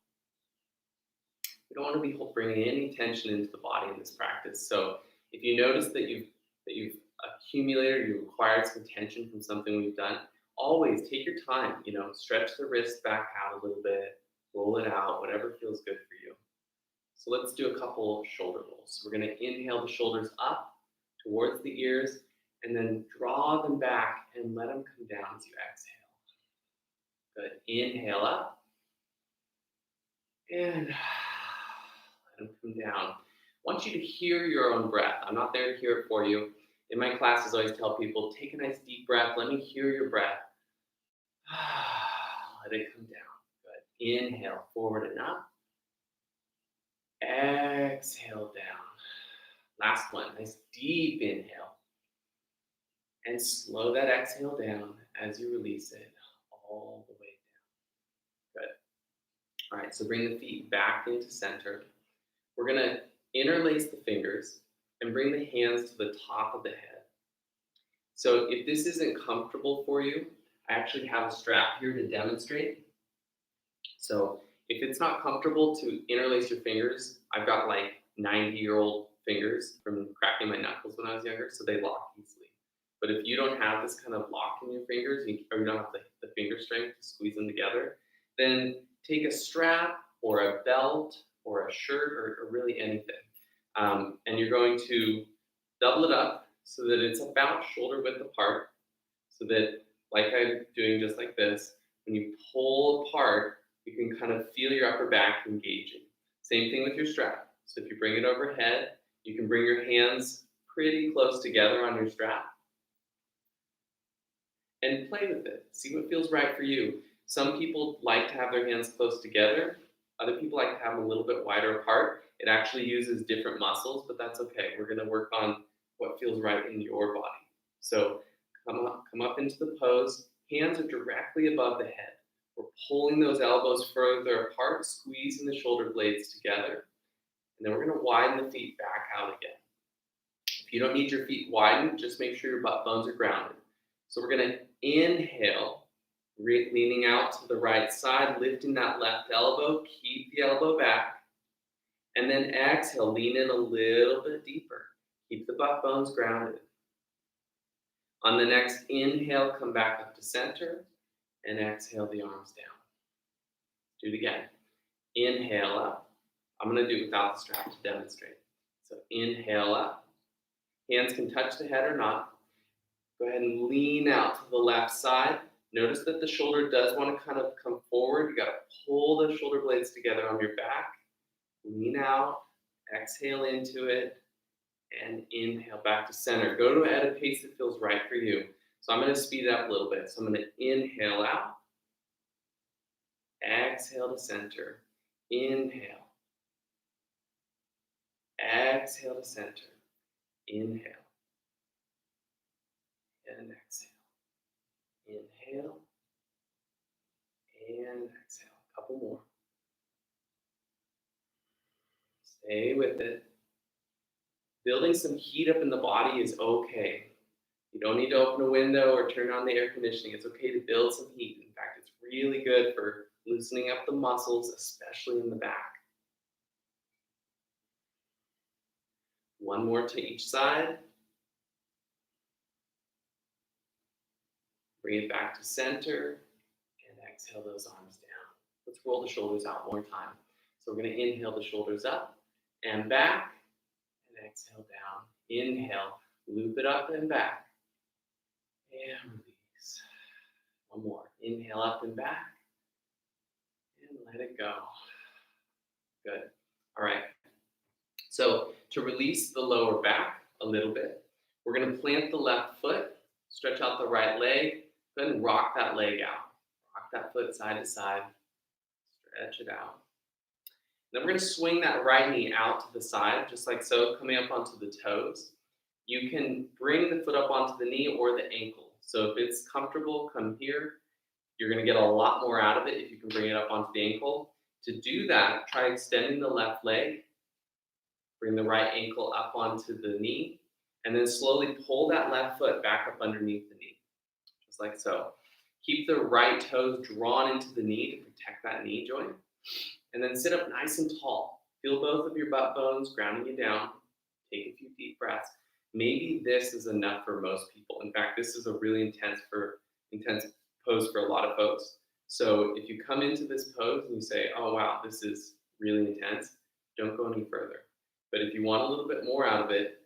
We don't want to be bringing any tension into the body in this practice. So if you notice that you've accumulated, you've acquired some tension from something we've done, always take your time. Stretch the wrist back out a little bit. Roll it out, whatever feels good for you. So let's do a couple shoulder rolls. So we're going to inhale the shoulders up towards the ears and then draw them back and let them come down as you exhale. Good. Inhale up and let them come down. I want you to hear your own breath. I'm not there to hear it for you. In my classes, I always tell people, take a nice deep breath. Let me hear your breath. Let it come down. Good. Inhale, forward and up. Exhale down. Last one. Nice deep inhale. And slow that exhale down as you release it all the way down. Good. All right, so bring the feet back into center. We're going to interlace the fingers and bring the hands to the top of the head. So if this isn't comfortable for you, I actually have a strap here to demonstrate. So if it's not comfortable to interlace your fingers, I've got like 90-year-old fingers from cracking my knuckles when I was younger, so they lock easily. But if you don't have this kind of lock in your fingers, or you don't have the finger strength to squeeze them together, then take a strap or a belt or a shirt or really anything. And you're going to double it up so that it's about shoulder width apart, so that, like I'm doing just like this, when you pull apart, you can kind of feel your upper back engaging. Same thing with your strap. So if you bring it overhead, you can bring your hands pretty close together on your strap and play with it. See what feels right for you. Some people like to have their hands close together. Other people like to have them a little bit wider apart. It actually uses different muscles, but that's okay. We're going to work on what feels right in your body. So come up into the pose. Hands are directly above the head. We're pulling those elbows further apart, squeezing the shoulder blades together. And then we're going to widen the feet back out again. If you don't need your feet widened, just make sure your butt bones are grounded. So we're going to inhale, leaning out to the right side, lifting that left elbow, keep the elbow back. And then exhale, lean in a little bit deeper. Keep the butt bones grounded. On the next inhale, come back up to center and exhale the arms down. Do it again. Inhale up. I'm going to do it without the strap to demonstrate. So inhale up. Hands can touch the head or not. Go ahead and lean out to the left side. Notice that the shoulder does want to kind of come forward. You got to pull the shoulder blades together on your back. Lean out, exhale into it, and inhale back to center. Go to at a pace that feels right for you. So I'm going to speed it up a little bit. So I'm going to inhale out, exhale to center, inhale, exhale to center, inhale, and exhale. Inhale, and exhale. A couple more. Stay with it. Building some heat up in the body is okay. You don't need to open a window or turn on the air conditioning. It's okay to build some heat. In fact, it's really good for loosening up the muscles, especially in the back. One more to each side. Bring it back to center and exhale those arms down. Let's roll the shoulders out one more time. So we're going to inhale the shoulders up and back and exhale down. Inhale, loop it up and back. And release. One more. Inhale up and back. And let it go. Good. All right. So to release the lower back a little bit, we're going to plant the left foot, stretch out the right leg, go ahead and rock that leg out. Rock that foot side to side. Stretch it out. Then we're going to swing that right knee out to the side, just like so, coming up onto the toes. You can bring the foot up onto the knee or the ankle. So if it's comfortable, come here. You're going to get a lot more out of it if you can bring it up onto the ankle. To do that, try extending the left leg. Bring the right ankle up onto the knee. And then slowly pull that left foot back up underneath the knee. Just like so. Keep the right toes drawn into the knee to protect that knee joint. And then sit up nice and tall. Feel both of your butt bones grounding you down. Take a few deep breaths. Maybe this is enough for most people. In fact, this is a really intense pose for a lot of folks. So if you come into this pose and you say, oh wow, this is really intense, don't go any further. But if you want a little bit more out of it,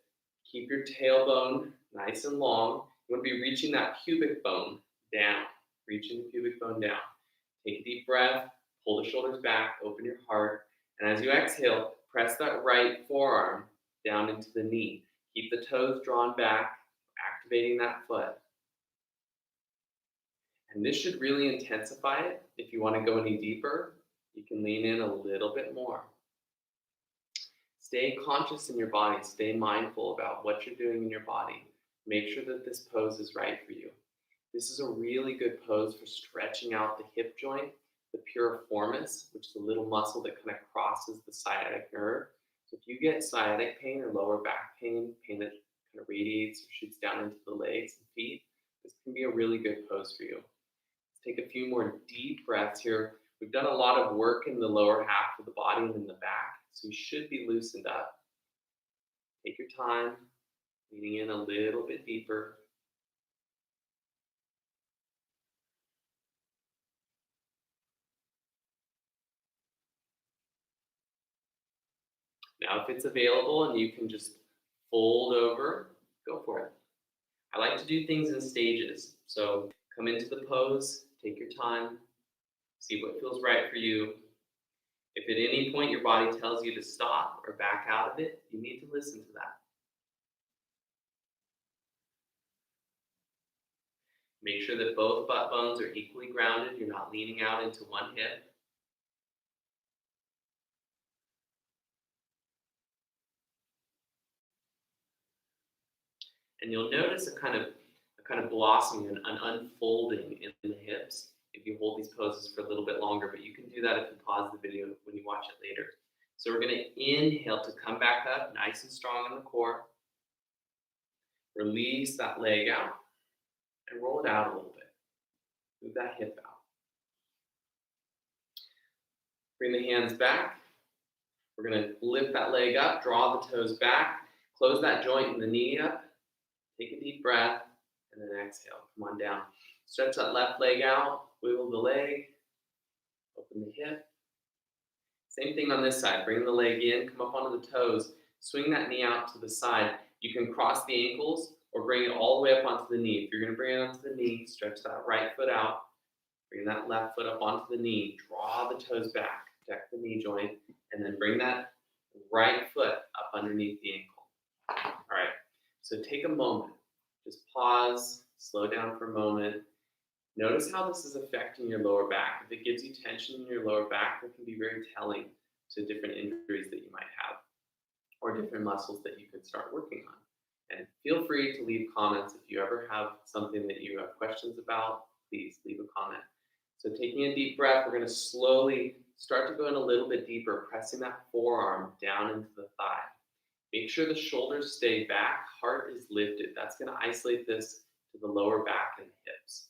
keep your tailbone nice and long. You want to be reaching that pubic bone down. Reaching the pubic bone down. Take a deep breath, pull the shoulders back, open your heart, and as you exhale, press that right forearm down into the knee. Keep the toes drawn back, activating that foot. And this should really intensify it. If you want to go any deeper, you can lean in a little bit more. Stay conscious in your body. Stay mindful about what you're doing in your body. Make sure that this pose is right for you. This is a really good pose for stretching out the hip joint, the piriformis, which is a little muscle that kind of crosses the sciatic nerve. So if you get sciatic pain or lower back pain, pain that kind of radiates or shoots down into the legs and feet, this can be a really good pose for you. Let's take a few more deep breaths here. We've done a lot of work in the lower half of the body and in the back, so we should be loosened up. Take your time, leaning in a little bit deeper. Now, if it's available and you can just fold over, go for it. I like to do things in stages. So come into the pose, take your time, see what feels right for you. If at any point your body tells you to stop or back out of it, you need to listen to that. Make sure that both butt bones are equally grounded. You're not leaning out into one hip. And you'll notice a kind of blossoming, an unfolding in the hips if you hold these poses for a little bit longer, but you can do that if you pause the video when you watch it later. So we're gonna inhale to come back up, nice and strong in the core. Release that leg out and roll it out a little bit. Move that hip out. Bring the hands back. We're gonna lift that leg up, draw the toes back, close that joint in the knee up. Take a deep breath, and then exhale. Come on down. Stretch that left leg out, wiggle the leg, open the hip. Same thing on this side. Bring the leg in, come up onto the toes, swing that knee out to the side. You can cross the ankles or bring it all the way up onto the knee. If you're going to bring it onto the knee, stretch that right foot out, bring that left foot up onto the knee, draw the toes back, protect the knee joint, and then bring that right foot up underneath the ankle. All right. So take a moment, just pause, slow down for a moment. Notice how this is affecting your lower back. If it gives you tension in your lower back, that can be very telling to different injuries that you might have or different muscles that you could start working on. And feel free to leave comments if you ever have something that you have questions about, please leave a comment. So taking a deep breath, we're going to slowly start to go in a little bit deeper, pressing that forearm down into the thigh. Make sure the shoulders stay back, heart is lifted. That's going to isolate this to the lower back and the hips.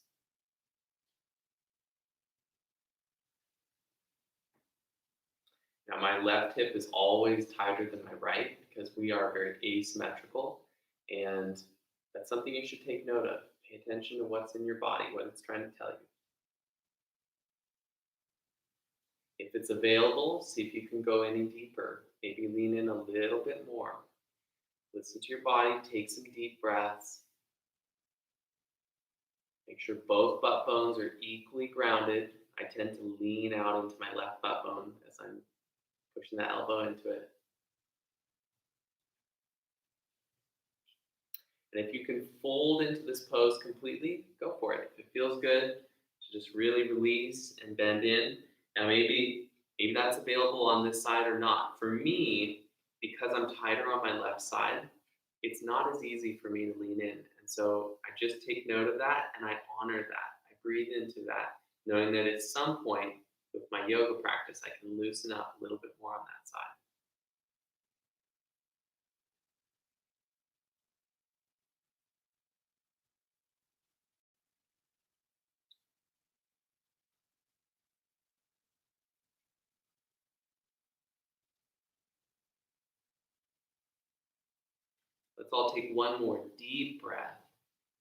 Now my left hip is always tighter than my right because we are very asymmetrical, and that's something you should take note of. Pay attention to what's in your body, what it's trying to tell you. If it's available, see if you can go any deeper. Maybe lean in a little bit more. Listen to your body, take some deep breaths. Make sure both butt bones are equally grounded. I tend to lean out into my left butt bone as I'm pushing that elbow into it. And if you can fold into this pose completely, go for it. If it feels good, to just really release and bend in. Now maybe that's available on this side or not. For me, because I'm tighter on my left side, it's not as easy for me to lean in. And so I just take note of that and I honor that. I breathe into that, knowing that at some point with my yoga practice, I can loosen up a little bit more on that side. Let's all take one more deep breath,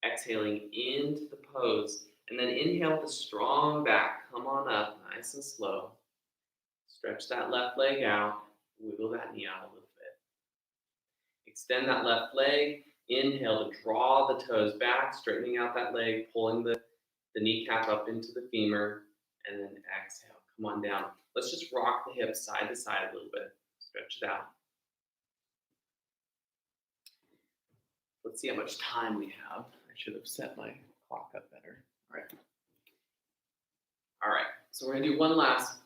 exhaling into the pose, and then inhale with a strong back. Come on up, nice and slow. Stretch that left leg out, wiggle that knee out a little bit. Extend that left leg, inhale to draw the toes back, straightening out that leg, pulling the kneecap up into the femur, and then exhale, come on down. Let's just rock the hips side to side a little bit, stretch it out. Let's see how much time we have. I should have set my clock up better. All right. So we're gonna do one last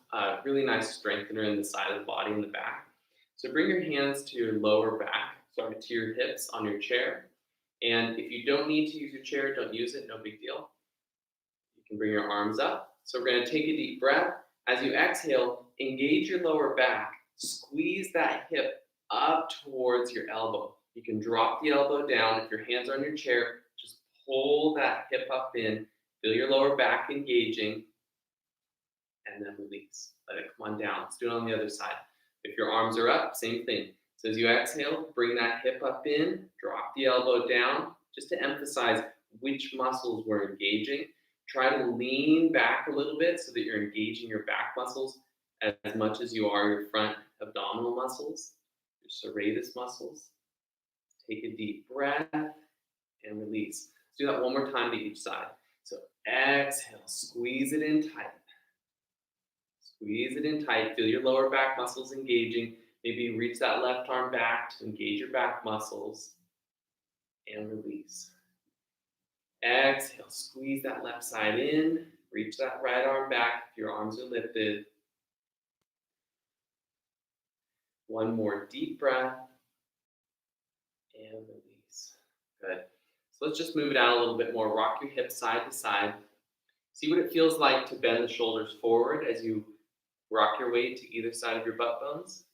really nice strengthener in the side of the body and the back. So bring your hands to your lower back, to your hips on your chair, And if you don't need to use your chair, don't use it, no big deal. You can bring your arms up. So we're going to take a deep breath. As you exhale, engage your lower back. Squeeze that hip up towards your elbow. You can drop the elbow down. If your hands are on your chair, just pull that hip up in. Feel your lower back engaging. And then release. Let it come on down. Let's do it on the other side. If your arms are up, same thing. So as you exhale, bring that hip up in, drop the elbow down, just to emphasize which muscles we're engaging. Try to lean back a little bit so that you're engaging your back muscles as much as you are your front abdominal muscles, your serratus muscles. Take a deep breath and release. Let's do that one more time to each side. So exhale, squeeze it in tight. Squeeze it in tight. Feel your lower back muscles engaging. Maybe reach that left arm back to engage your back muscles. And release. Exhale, squeeze that left side in. Reach that right arm back if your arms are lifted. One more deep breath. And release. Good. So let's just move it out a little bit more. Rock your hips side to side. See what it feels like to bend the shoulders forward as you rock your weight to either side of your butt bones.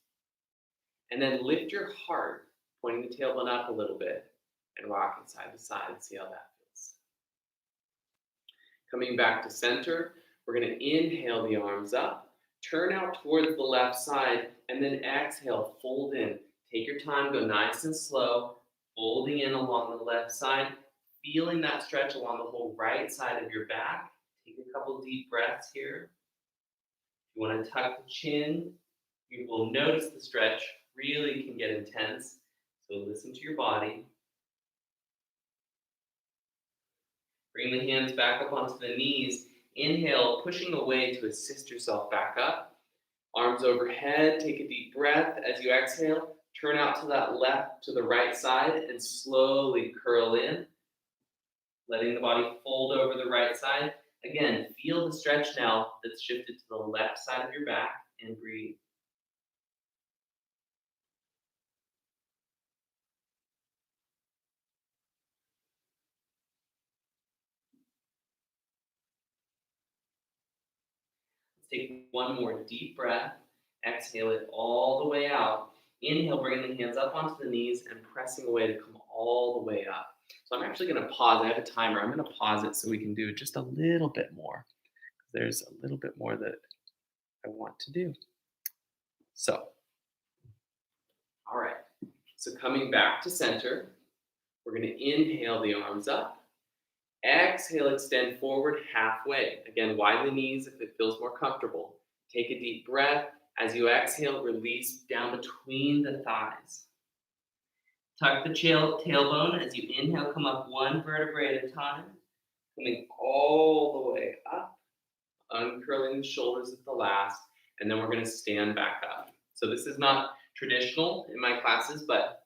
And then lift your heart, pointing the tailbone up a little bit, and rock it side to side and see how that feels. Coming back to center, we're going to inhale the arms up, turn out towards the left side, and then exhale, fold in. Take your time, go nice and slow, folding in along the left side, feeling that stretch along the whole right side of your back. Take a couple deep breaths here. If you want to tuck the chin, you will notice the stretch really can get intense, so listen to your body. Bring the hands back up onto the knees. Inhale, pushing away to assist yourself back up. Arms overhead, take a deep breath. As you exhale, turn out to that left, to the right side, and slowly curl in, letting the body fold over the right side. Again, feel the stretch now that's shifted to the left side of your back, and breathe. Take one more deep breath. Exhale it all the way out. Inhale, bringing the hands up onto the knees and pressing away to come all the way up. So I'm actually going to pause. I have a timer. I'm going to pause it so we can do just a little bit more. There's a little bit more that I want to do. So, all right. So coming back to center, we're going to inhale the arms up. Exhale, extend forward halfway. Again, widen the knees if it feels more comfortable. Take a deep breath. As you exhale, release down between the thighs. Tuck the tailbone. As you inhale, come up one vertebrae at a time. Coming all the way up. Uncurling the shoulders at the last. And then we're going to stand back up. So this is not traditional in my classes, but,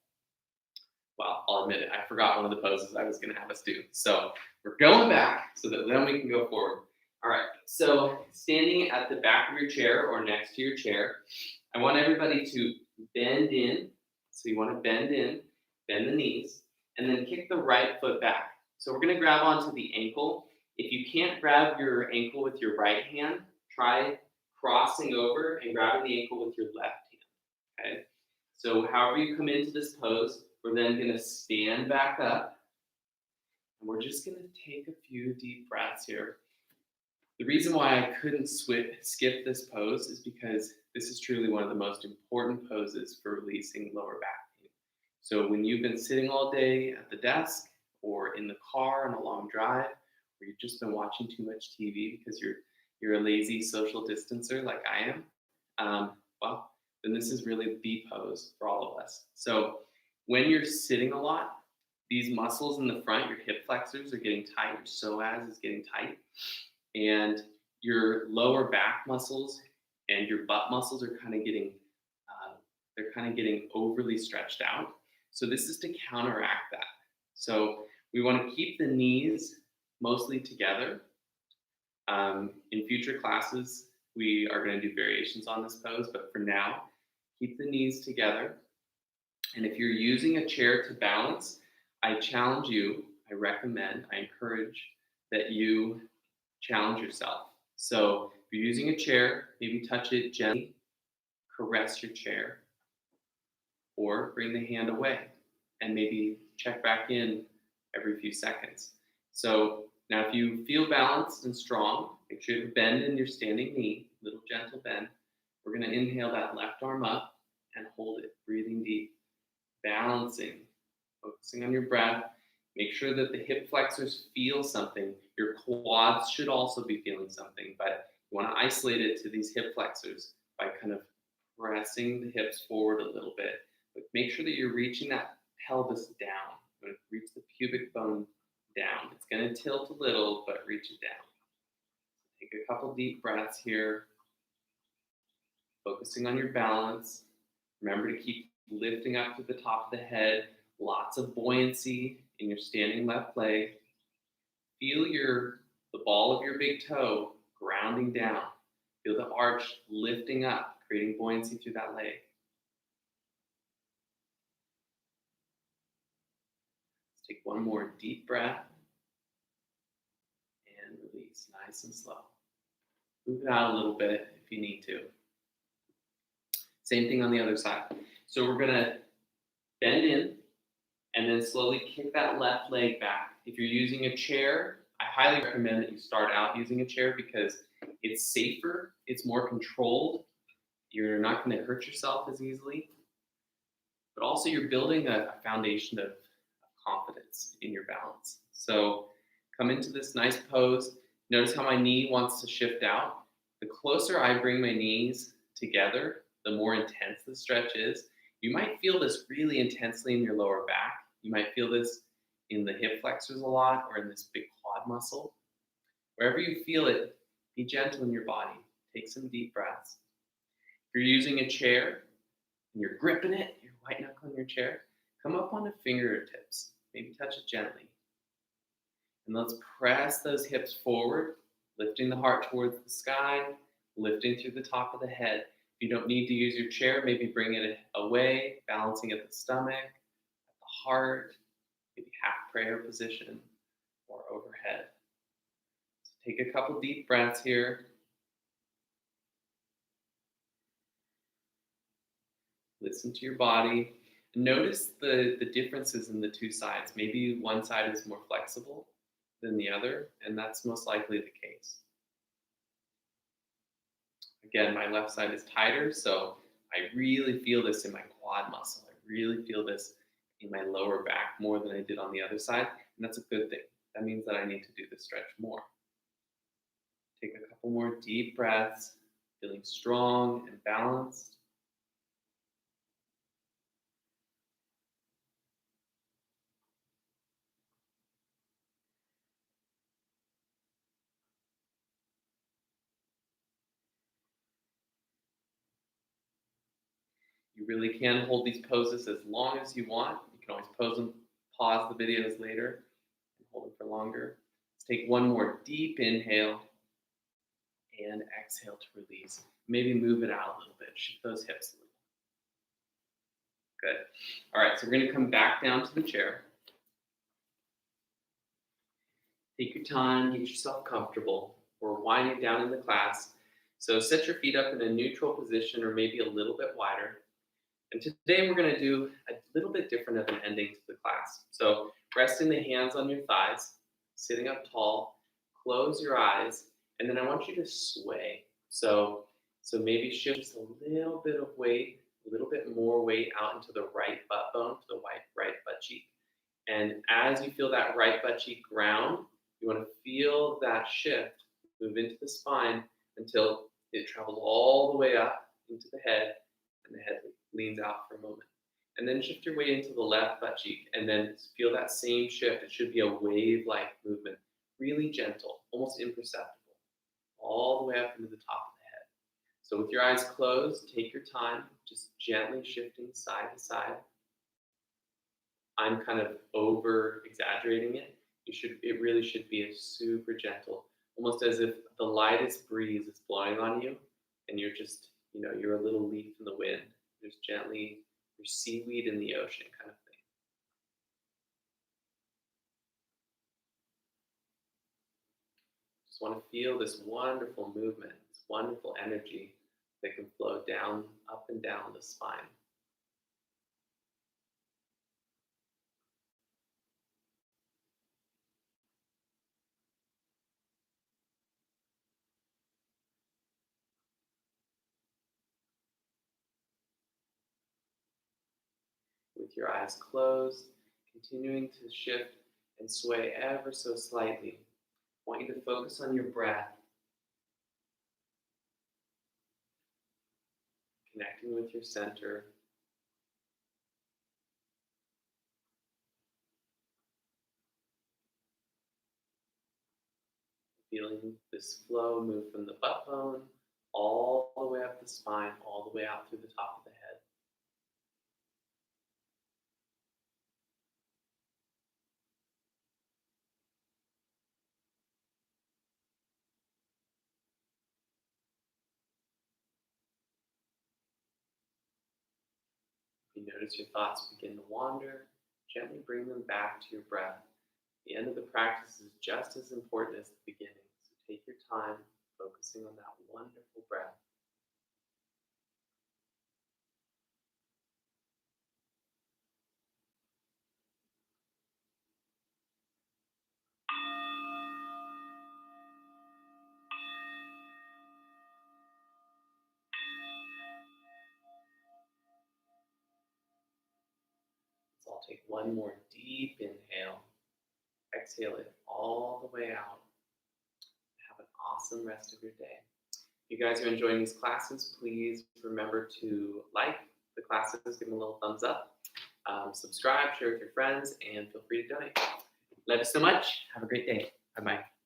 well, I'll admit it. I forgot one of the poses I was going to have us do. So we're going back so that then we can go forward. All right, so standing at the back of your chair or next to your chair, I want everybody to bend in. So you want to bend in, bend the knees, and then kick the right foot back. So we're going to grab onto the ankle. If you can't grab your ankle with your right hand, try crossing over and grabbing the ankle with your left hand, okay? So however you come into this pose, we're then going to stand back up. And we're just going to take a few deep breaths here. The reason why I couldn't skip this pose is because this is truly one of the most important poses for releasing lower back pain. So when you've been sitting all day at the desk or in the car on a long drive, or you've just been watching too much TV because you're a lazy social distancer like I am, well, then this is really the pose for all of us. So when you're sitting a lot, these muscles in the front, your hip flexors are getting tight, your psoas is getting tight, and your lower back muscles and your butt muscles are kind of getting, overly stretched out. So this is to counteract that. So we want to keep the knees mostly together. In future classes, we are going to do variations on this pose, but for now, keep the knees together. And if you're using a chair to balance, I challenge you, I recommend, I encourage that you challenge yourself. So if you're using a chair, maybe touch it gently, caress your chair, or bring the hand away and maybe check back in every few seconds. So now if you feel balanced and strong, make sure to bend in your standing knee, little gentle bend. We're going to inhale that left arm up and hold it, breathing deep, balancing, focusing on your breath. Make sure that the hip flexors feel something. Your quads should also be feeling something, but you want to isolate it to these hip flexors by kind of pressing the hips forward a little bit. But make sure that you're reaching that pelvis down. You're going to reach the pubic bone down. It's going to tilt a little, but reach it down. Take a couple deep breaths here, focusing on your balance. Remember to keep lifting up to the top of the head. Lots of buoyancy in your standing left leg. Feel the ball of your big toe grounding down. Feel the arch lifting up, creating buoyancy through that leg. Let's take one more deep breath and release, nice and slow. Move it out a little bit if you need to. Same thing on the other side. So we're gonna bend in and then slowly kick that left leg back. If you're using a chair, I highly recommend that you start out using a chair because it's safer, it's more controlled, you're not going to hurt yourself as easily, but also you're building a foundation of confidence in your balance. So come into this nice pose. Notice how my knee wants to shift out. The closer I bring my knees together, the more intense the stretch is. You might feel this really intensely in your lower back. You might feel this in the hip flexors a lot or in this big quad muscle. Wherever you feel it, be gentle in your body. Take some deep breaths. If you're using a chair and you're gripping it, you're white knuckling your chair, come up on the fingertips. Maybe touch it gently. And let's press those hips forward, lifting the heart towards the sky, lifting through the top of the head. If you don't need to use your chair, maybe bring it away, balancing at the stomach, at the heart, maybe half prayer position or overhead. So take a couple deep breaths here. Listen to your body. Notice the differences in the two sides. Maybe one side is more flexible than the other, and that's most likely the case. Again, my left side is tighter, so I really feel this in my quad muscle. I really feel this in my lower back more than I did on the other side, and that's a good thing. That means that I need to do the stretch more. Take a couple more deep breaths, feeling strong and balanced. You really can hold these poses as long as you want. You can always pose them, pause the videos later, and hold them for longer. Let's take one more deep inhale and exhale to release. Maybe move it out a little bit, shift those hips a little. Good. All right, so we're gonna come back down to the chair. Take your time, get yourself comfortable. We're winding down in the class. So set your feet up in a neutral position or maybe a little bit wider. And today we're going to do a little bit different of an ending to the class. So resting the hands on your thighs, sitting up tall, close your eyes, and then I want you to sway. So maybe shift just a little bit of weight, a little bit more weight out into the right butt bone, to the right butt cheek. And as you feel that right butt cheek ground, you want to feel that shift move into the spine until it travels all the way up into the head, and the head leans out for a moment. And then shift your weight into the left butt cheek, and then feel that same shift. It should be a wave-like movement, really gentle, almost imperceptible, all the way up into the top of the head. So with your eyes closed, take your time, just gently shifting side to side. I'm kind of over-exaggerating it. It really should be a super gentle, almost as if the lightest breeze is blowing on you, and you're just, you're a little leaf in the wind. Just gently, you're seaweed in the ocean kind of thing. want to feel this wonderful movement, this wonderful energy that can flow down, up and down the spine. With your eyes closed, continuing to shift and sway ever so slightly. I want you to focus on your breath, connecting with your center. Feeling this flow move from the butt bone all the way up the spine, all the way out through the top of the head. If you notice your thoughts begin to wander, gently bring them back to your breath. The end of the practice is just as important as the beginning, so take your time focusing on that wonderful breath. Let's all take one more deep inhale. Exhale it all the way out. Have an awesome rest of your day. If you guys are enjoying these classes, please remember to like the classes, give them a little thumbs up, subscribe, share with your friends, and feel free to donate. Love you so much. Have a great day. Bye-bye.